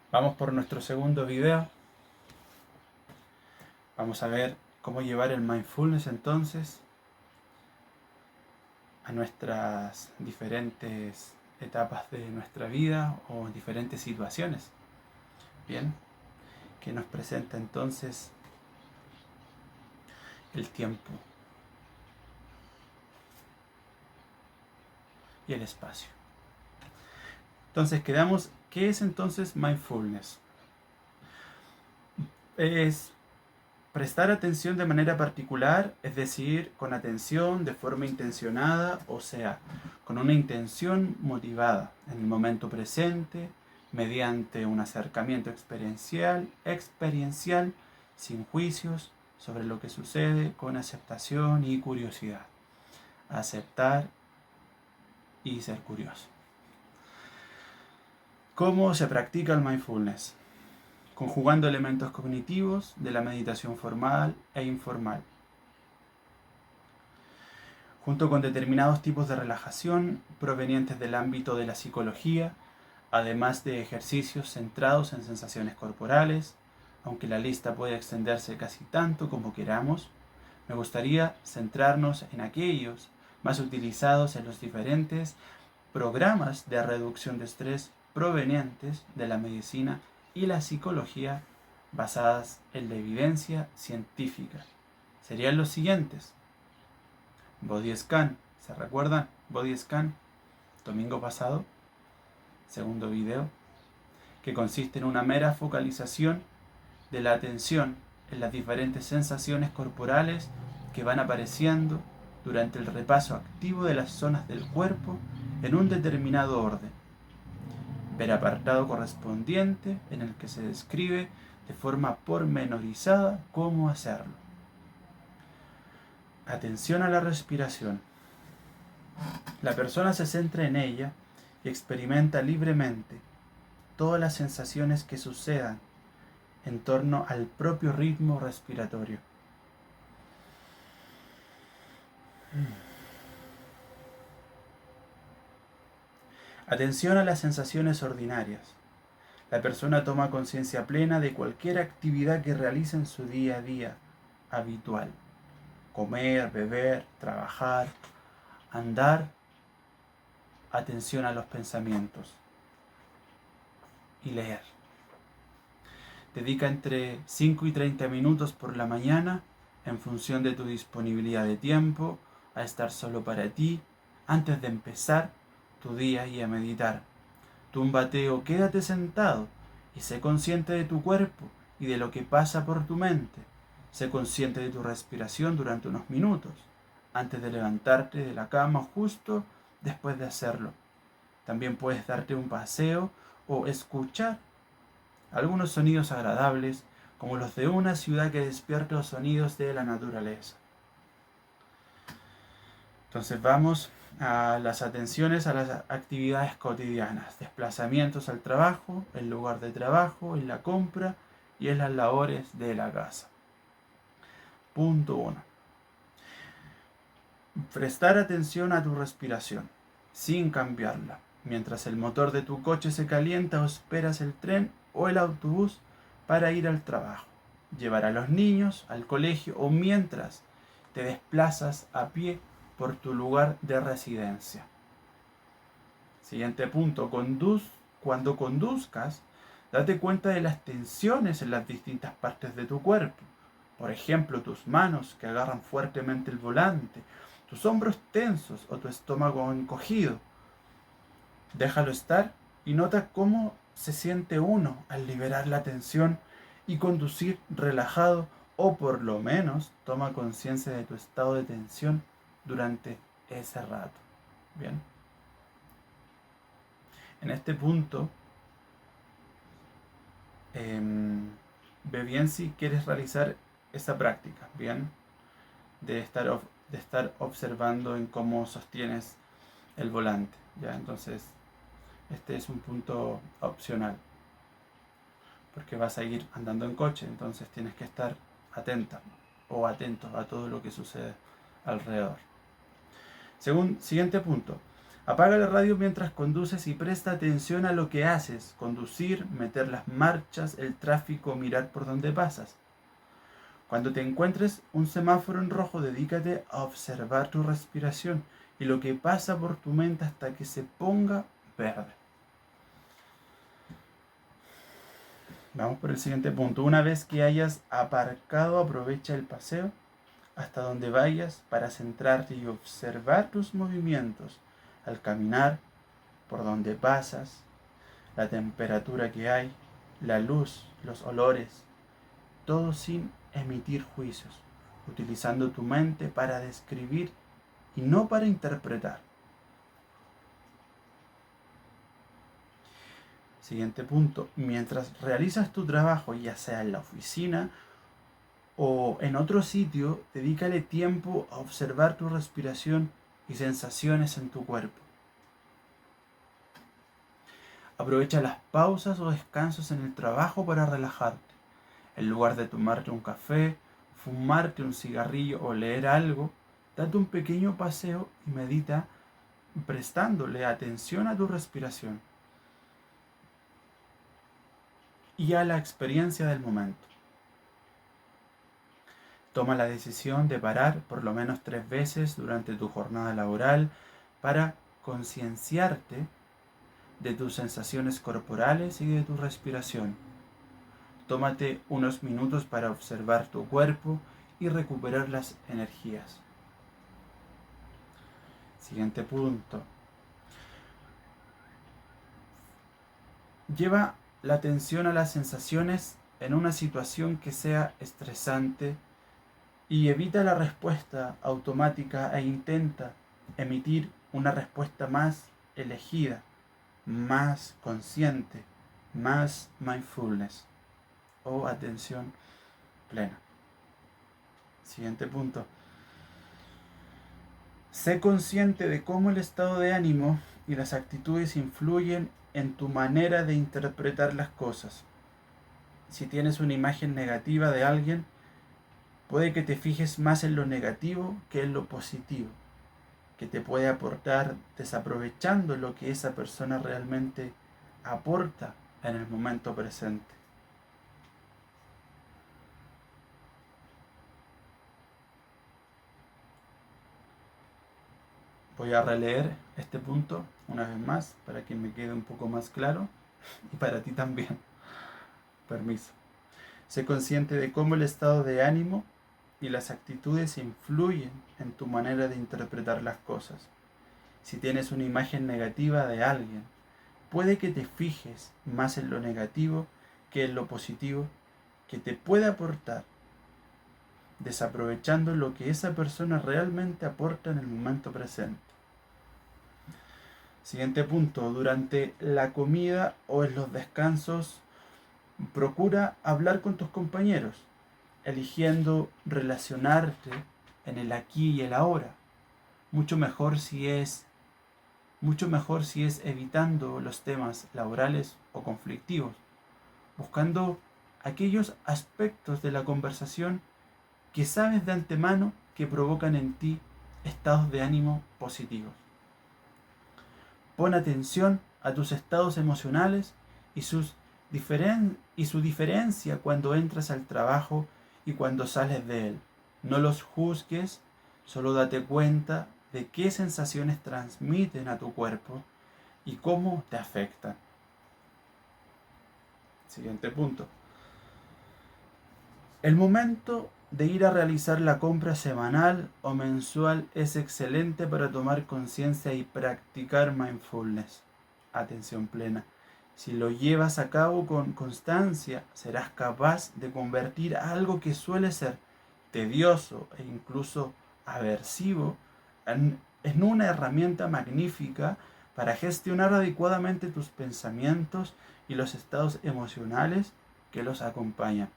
Vamos por nuestro segundo video. Vamos a ver cómo llevar el mindfulness entonces a nuestras diferentes etapas de nuestra vida o diferentes situaciones. Bien, que nos presenta entonces el tiempo y el espacio. Entonces quedamos, ¿qué es entonces mindfulness? Es prestar atención de manera particular, es decir, con atención, de forma intencionada, o sea, con una intención motivada en el momento presente, mediante un acercamiento experiencial, sin juicios sobre lo que sucede, con aceptación y curiosidad. Aceptar y ser curioso. ¿Cómo se practica el mindfulness? Conjugando elementos cognitivos de la meditación formal e informal, junto con determinados tipos de relajación provenientes del ámbito de la psicología, además de ejercicios centrados en sensaciones corporales, aunque la lista puede extenderse casi tanto como queramos. Me gustaría centrarnos en aquellos más utilizados en los diferentes programas de reducción de estrés provenientes de la medicina y la psicología basadas en la evidencia científica. Serían los siguientes: Body Scan, ¿se recuerdan? Body Scan, domingo pasado, segundo video, que consiste en una mera focalización de la atención en las diferentes sensaciones corporales que van apareciendo durante el repaso activo de las zonas del cuerpo en un determinado orden. Ver apartado correspondiente en el que se describe de forma pormenorizada cómo hacerlo. Atención a la respiración. La persona se centra en ella y experimenta libremente todas las sensaciones que sucedan en torno al propio ritmo respiratorio. Atención a las sensaciones ordinarias. La persona toma conciencia plena de cualquier actividad que realiza en su día a día habitual. Comer, beber, trabajar, andar. Atención a los pensamientos. Y leer. Dedica entre 5 y 30 minutos por la mañana, en función de tu disponibilidad de tiempo, a estar solo para ti, antes de empezar tu día y a meditar. Túmbate o quédate sentado y sé consciente de tu cuerpo y de lo que pasa por tu mente. Sé consciente de tu respiración durante unos minutos, antes de levantarte de la cama justo después de hacerlo. También puedes darte un paseo o escuchar algunos sonidos agradables, como los de una ciudad que despierta los sonidos de la naturaleza. Entonces vamos a las atenciones a las actividades cotidianas, desplazamientos al trabajo, el lugar de trabajo, en la compra y en las labores de la casa. Punto 1. Prestar atención a tu respiración, sin cambiarla, mientras el motor de tu coche se calienta o esperas el tren o el autobús para ir al trabajo, llevar a los niños al colegio o mientras te desplazas a pie por tu lugar de residencia. Siguiente punto, cuando conduzcas, date cuenta de las tensiones en las distintas partes de tu cuerpo. Por ejemplo, tus manos que agarran fuertemente el volante, tus hombros tensos o tu estómago encogido. Déjalo estar y nota cómo se siente uno al liberar la tensión y conducir relajado, o por lo menos toma conciencia de tu estado de tensión durante ese rato. Bien. En este punto, ve bien si quieres realizar esa práctica, bien, de estar observando en cómo sostienes el volante, ya. Entonces, este es un punto opcional, porque vas a ir andando en coche, entonces tienes que estar atenta o atento a todo lo que sucede alrededor. Siguiente punto, Apaga la radio mientras conduces y presta atención a lo que haces: conducir, meter las marchas, el tráfico, mirar por dónde pasas. Cuando te encuentres un semáforo en rojo, dedícate a observar tu respiración y lo que pasa por tu mente hasta que se ponga verde. Vamos por el siguiente punto. Una vez que hayas aparcado, aprovecha el paseo hasta donde vayas para centrarte y observar tus movimientos al caminar, por donde pasas, la temperatura que hay, la luz, los olores, todo sin emitir juicios, utilizando tu mente para describir y no para interpretar. Siguiente punto. Mientras realizas tu trabajo, ya sea en la oficina o en otro sitio, dedícale tiempo a observar tu respiración y sensaciones en tu cuerpo. Aprovecha las pausas o descansos en el trabajo para relajarte. En lugar de tomarte un café, fumarte un cigarrillo o leer algo, date un pequeño paseo y medita prestándole atención a tu respiración y a la experiencia del momento. Toma la decisión de parar por lo menos 3 veces durante tu jornada laboral para concienciarte de tus sensaciones corporales y de tu respiración. Tómate unos minutos para observar tu cuerpo y recuperar las energías. Siguiente punto. Lleva la atención a las sensaciones en una situación que sea estresante y evita la respuesta automática e intenta emitir una respuesta más elegida, más consciente, más mindfulness o atención plena. Siguiente punto. Sé consciente de cómo el estado de ánimo y las actitudes influyen en tu manera de interpretar las cosas. Si tienes una imagen negativa de alguien, puede que te fijes más en lo negativo que en lo positivo, que te puede aportar, desaprovechando lo que esa persona realmente aporta en el momento presente. Voy a releer este punto una vez más para que me quede un poco más claro y para ti también. Permiso. Sé consciente de cómo el estado de ánimo y las actitudes influyen en tu manera de interpretar las cosas. Si tienes una imagen negativa de alguien, puede que te fijes más en lo negativo que en lo positivo que te puede aportar, desaprovechando lo que esa persona realmente aporta en el momento presente. Siguiente punto. Durante la comida o en los descansos, procura hablar con tus compañeros, eligiendo relacionarte en el aquí y el ahora. Mucho mejor si es evitando los temas laborales o conflictivos, buscando aquellos aspectos de la conversación que sabes de antemano que provocan en ti estados de ánimo positivos. Pon atención a tus estados emocionales y su diferencia cuando entras al trabajo y cuando sales de él. No los juzgues, solo date cuenta de qué sensaciones transmiten a tu cuerpo y cómo te afectan. Siguiente punto. El momento de ir a realizar la compra semanal o mensual es excelente para tomar conciencia y practicar mindfulness, atención plena. Si lo llevas a cabo con constancia, serás capaz de convertir algo que suele ser tedioso e incluso aversivo en una herramienta magnífica para gestionar adecuadamente tus pensamientos y los estados emocionales que los acompañan.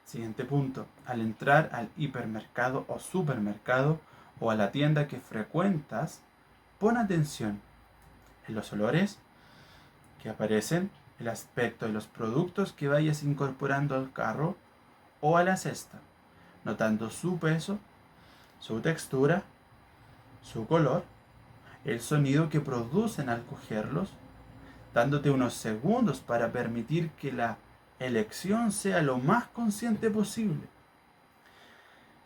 Siguiente punto. Al entrar al hipermercado o supermercado o a la tienda que frecuentas, pon atención en los olores que aparecen, el aspecto de los productos que vayas incorporando al carro o a la cesta, notando su peso, su textura su color, el sonido que producen al cogerlos, dándote unos segundos para permitir que la elección sea lo más consciente posible.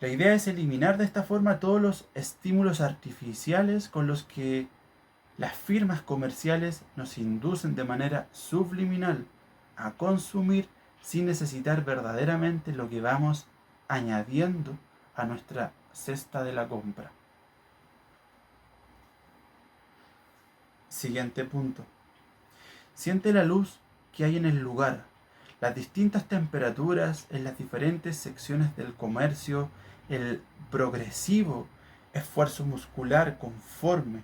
La idea es eliminar de esta forma todos los estímulos artificiales con los que las firmas comerciales nos inducen de manera subliminal a consumir sin necesitar verdaderamente lo que vamos añadiendo a nuestra cesta de la compra. Siguiente punto. Siente la luz que hay en el lugar, las distintas temperaturas en las diferentes secciones del comercio, el progresivo esfuerzo muscular conforme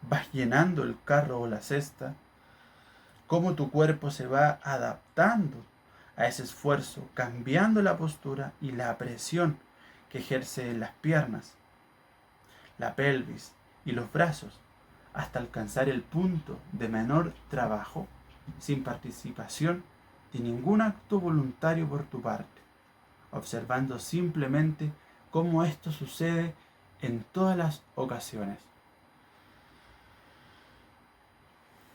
vas llenando el carro o la cesta, cómo tu cuerpo se va adaptando a ese esfuerzo, cambiando la postura y la presión que ejerce en las piernas, la pelvis y los brazos, hasta alcanzar el punto de menor trabajo sin participación de ningún acto voluntario por tu parte, observando simplemente cómo esto sucede en todas las ocasiones.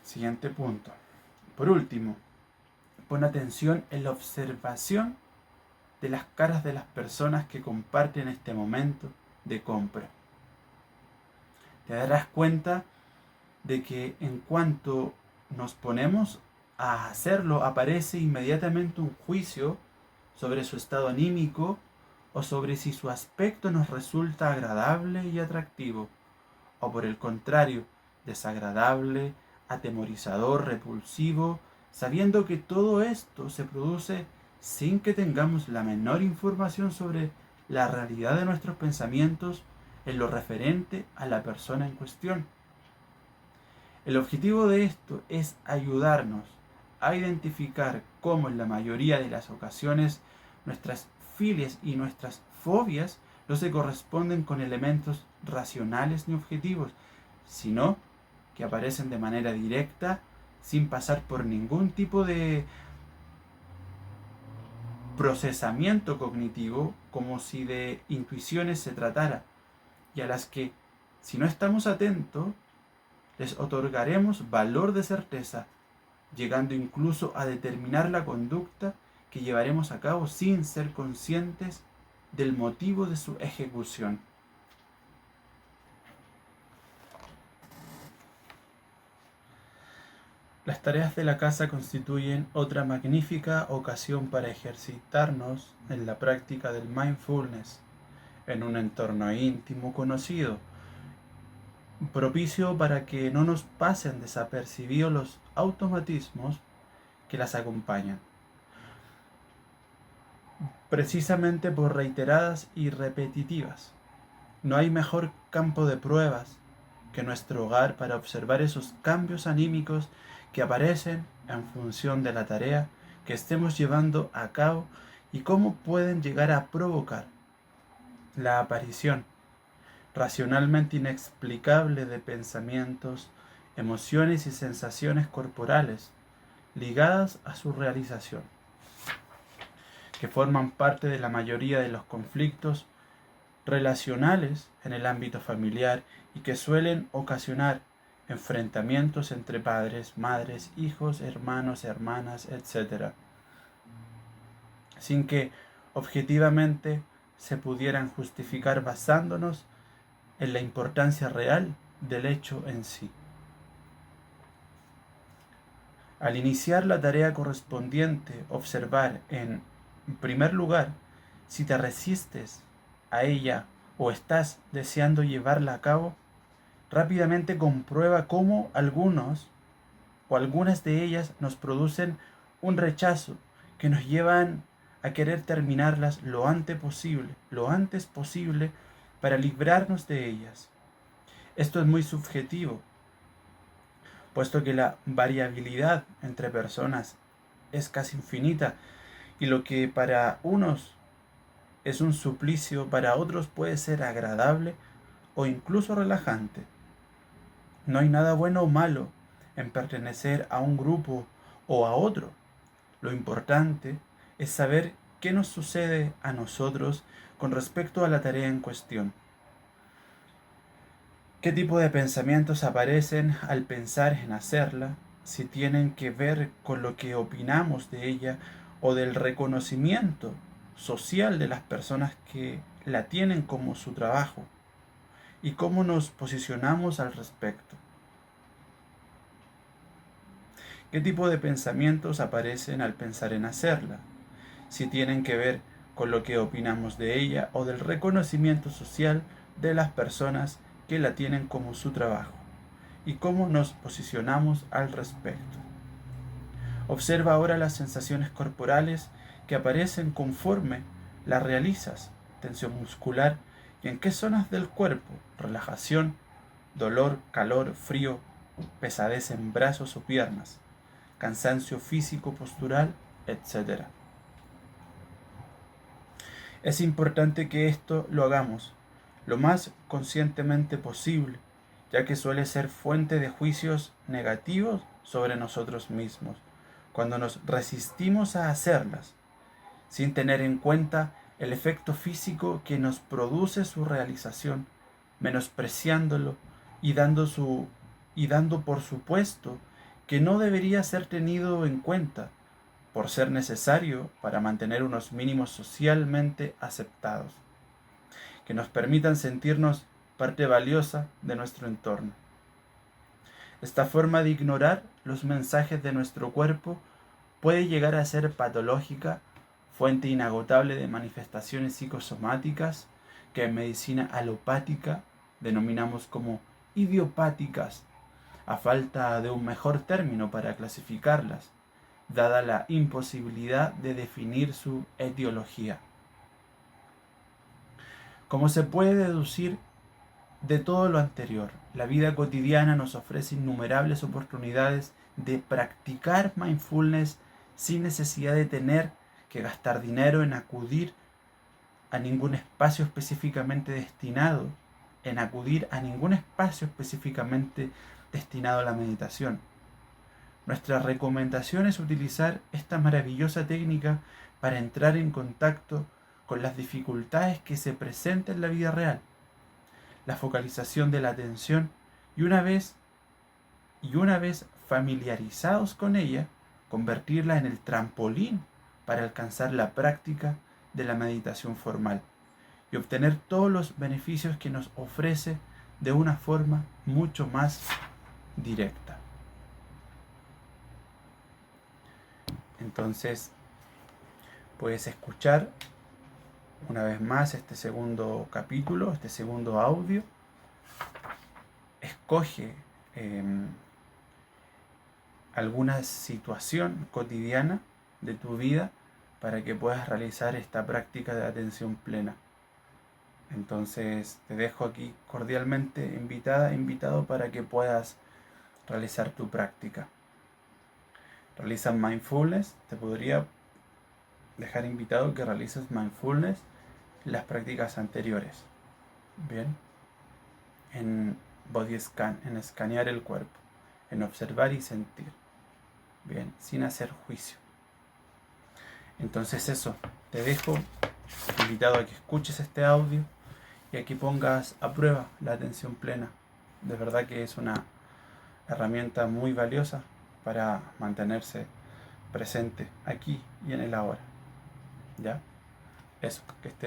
Siguiente punto. Por último, pon atención en la observación de las caras de las personas que comparten este momento de compra. Te darás cuenta de que en cuanto nos ponemos a hacerlo, aparece inmediatamente un juicio sobre su estado anímico o sobre si su aspecto nos resulta agradable y atractivo, o por el contrario, desagradable, atemorizador, repulsivo, sabiendo que todo esto se produce sin que tengamos la menor información sobre la realidad de nuestros pensamientos en lo referente a la persona en cuestión. El objetivo de esto es ayudarnos a identificar cómo en la mayoría de las ocasiones nuestras filias y nuestras fobias no se corresponden con elementos racionales ni objetivos, sino que aparecen de manera directa sin pasar por ningún tipo de procesamiento cognitivo, como si de intuiciones se tratara, y a las que, si no estamos atentos, les otorgaremos valor de certeza, llegando incluso a determinar la conducta que llevaremos a cabo sin ser conscientes del motivo de su ejecución. Las tareas de la casa constituyen otra magnífica ocasión para ejercitarnos en la práctica del mindfulness, en un entorno íntimo conocido, propicio para que no nos pasen desapercibidos los automatismos que las acompañan, precisamente por reiteradas y repetitivas. No hay mejor campo de pruebas que nuestro hogar para observar esos cambios anímicos que aparecen en función de la tarea que estemos llevando a cabo y cómo pueden llegar a provocar la aparición racionalmente inexplicable de pensamientos, emociones y sensaciones corporales ligadas a su realización, que forman parte de la mayoría de los conflictos relacionales en el ámbito familiar y que suelen ocasionar enfrentamientos entre padres, madres, hijos, hermanos, hermanas, etc., sin que objetivamente se pudieran justificar basándonos en la importancia real del hecho en sí. Al iniciar la tarea correspondiente, observar en primer lugar si te resistes a ella o estás deseando llevarla a cabo. Rápidamente comprueba cómo algunos o algunas de ellas nos producen un rechazo que nos llevan a querer terminarlas lo antes posible para librarnos de ellas. Esto es muy subjetivo, puesto que la variabilidad entre personas es casi infinita y lo que para unos es un suplicio, para otros puede ser agradable o incluso relajante. No hay nada bueno o malo en pertenecer a un grupo o a otro. Lo importante es saber qué nos sucede a nosotros con respecto a la tarea en cuestión. ¿Qué tipo de pensamientos aparecen al pensar en hacerla? Si tienen que ver con lo que opinamos de ella o del reconocimiento social de las personas que la tienen como su trabajo y cómo nos posicionamos al respecto. ¿Qué tipo de pensamientos aparecen al pensar en hacerla? Si tienen que ver con lo que opinamos de ella o del reconocimiento social de las personas que la tienen como su trabajo y cómo nos posicionamos al respecto. Observa ahora las sensaciones corporales que aparecen conforme las realizas, tensión muscular y en qué zonas del cuerpo, relajación, dolor, calor, frío, pesadez en brazos o piernas, cansancio físico, postural, etc. Es importante que esto lo hagamos lo más conscientemente posible, ya que suele ser fuente de juicios negativos sobre nosotros mismos, cuando nos resistimos a hacerlas, sin tener en cuenta el efecto físico que nos produce su realización, menospreciándolo y dando por supuesto que no debería ser tenido en cuenta, por ser necesario para mantener unos mínimos socialmente aceptados, que nos permitan sentirnos parte valiosa de nuestro entorno. Esta forma de ignorar los mensajes de nuestro cuerpo puede llegar a ser patológica, fuente inagotable de manifestaciones psicosomáticas que en medicina alopática denominamos como idiopáticas, a falta de un mejor término para clasificarlas, dada la imposibilidad de definir su etiología. Como se puede deducir de todo lo anterior, la vida cotidiana nos ofrece innumerables oportunidades de practicar mindfulness sin necesidad de tener que gastar dinero en acudir a ningún espacio específicamente destinado, a la meditación. Nuestra recomendación es utilizar esta maravillosa técnica para entrar en contacto con las dificultades que se presentan en la vida real, la focalización de la atención y una vez familiarizados con ella, convertirla en el trampolín para alcanzar la práctica de la meditación formal y obtener todos los beneficios que nos ofrece de una forma mucho más directa. Entonces, puedes escuchar una vez más este segundo capítulo, este segundo audio. Escoge alguna situación cotidiana de tu vida para que puedas realizar esta práctica de atención plena. Entonces te dejo aquí cordialmente invitado para que puedas realizar tu práctica. Realiza mindfulness, te podría dejar invitado que realices mindfulness en las prácticas anteriores. Bien, en body scan, en escanear el cuerpo, en observar y sentir. Bien, sin hacer juicio. Entonces eso, te dejo invitado a que escuches este audio y a que pongas a prueba la atención plena. De verdad que es una herramienta muy valiosa para mantenerse presente aquí y en el ahora. ¿Ya? Eso, que estés